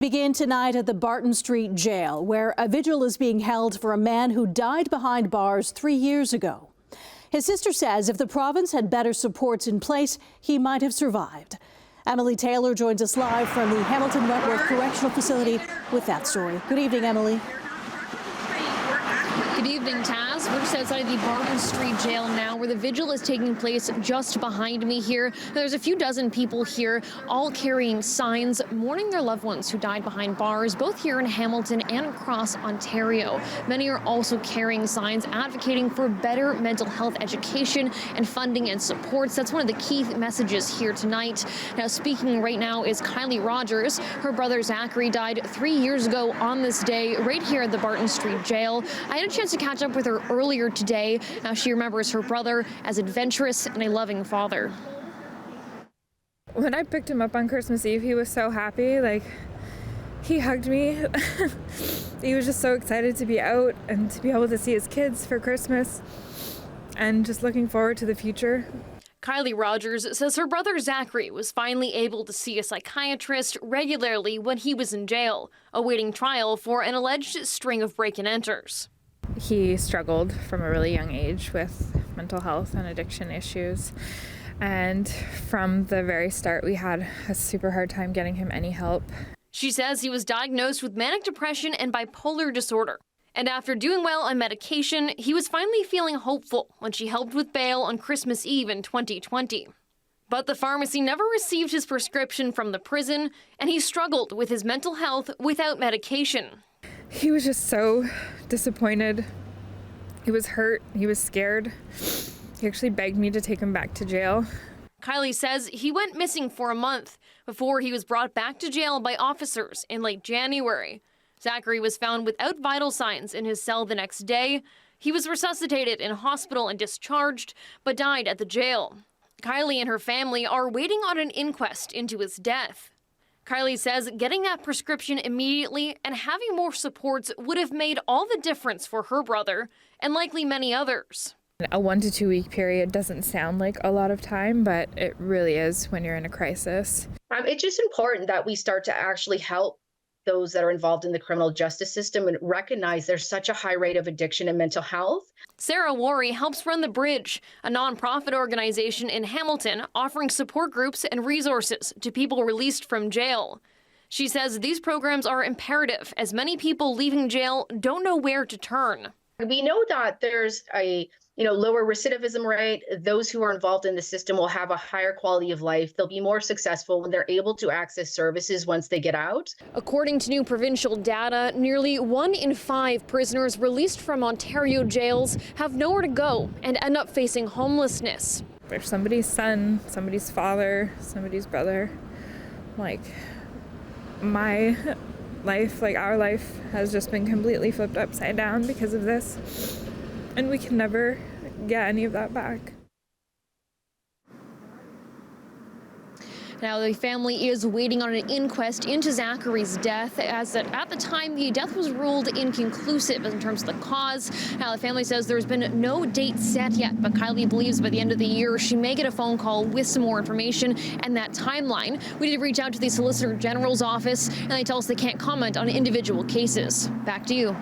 Begin tonight at the Barton Street Jail, where a vigil is being held for a man who died behind bars 3 years ago. His sister says if the province had better supports in place, he might have survived. Emily Taylor joins us live from the Hamilton Wentworth Correctional Facility with that story. Good evening, Emily. Good evening, Taz. We're just outside the Barton Street Jail now, where the vigil is taking place just behind me here. There's a few dozen people here, all carrying signs mourning their loved ones who died behind bars, both here in Hamilton and across Ontario. Many are also carrying signs advocating for better mental health education and funding and supports. That's one of the key messages here tonight. Now, speaking right now is Kylee Rogers. Her brother Zakery died 3 years ago on this day, right here at the Barton Street Jail. I had a chance to catch up with her earlier today. Now she remembers her brother as adventurous and a loving father. When I picked him up on Christmas Eve, he was so happy. He hugged me. He was just so excited to be out and to be able to see his kids for Christmas and just looking forward to the future. Kylee Rogers says her brother Zakery was finally able to see a psychiatrist regularly when he was in jail, awaiting trial for an alleged string of break-and-enters. He struggled from a really young age with mental health and addiction issues. And from the very start, we had a super hard time getting him any help. She says he was diagnosed with manic depression and bipolar disorder. And after doing well on medication, he was finally feeling hopeful when she helped with bail on Christmas Eve in 2020. But the pharmacy never received his prescription from the prison, and he struggled with his mental health without medication. He was just so disappointed. He was hurt. He was scared. He actually begged me to take him back to jail. Kylee says he went missing for a month before he was brought back to jail by officers in late January. Zakery was found without vital signs in his cell the next day. He was resuscitated in hospital and discharged, but died at the jail. Kylee and her family are waiting on an inquest into his death. Kylee says getting that prescription immediately and having more supports would have made all the difference for her brother and likely many others. A 1 to 2 week period doesn't sound like a lot of time, but it really is when you're in a crisis. It's just important that we start to actually help those that are involved in the criminal justice system and recognize there's such a high rate of addiction and mental health. Sarah Worry helps run The Bridge, a nonprofit organization in Hamilton offering support groups and resources to people released from jail. She says these programs are imperative as many people leaving jail don't know where to turn. We know that there's a lower recidivism rate. Those who are involved in the system will have a higher quality of life. They'll be more successful when they're able to access services once they get out. According to new provincial data, nearly 1 in 5 prisoners released from Ontario jails have nowhere to go and end up facing homelessness. They're somebody's son, somebody's father, somebody's brother. My life, our life has just been completely flipped upside down because of this. And we can never get any of that back. Now, the family is waiting on an inquest into Zakery's death, as at the time the death was ruled inconclusive in terms of the cause. Now, the family says there's been no date set yet, but Kylee believes by the end of the year she may get a phone call with some more information and that timeline. We did reach out to the Solicitor General's office, and they tell us they can't comment on individual cases. Back to you.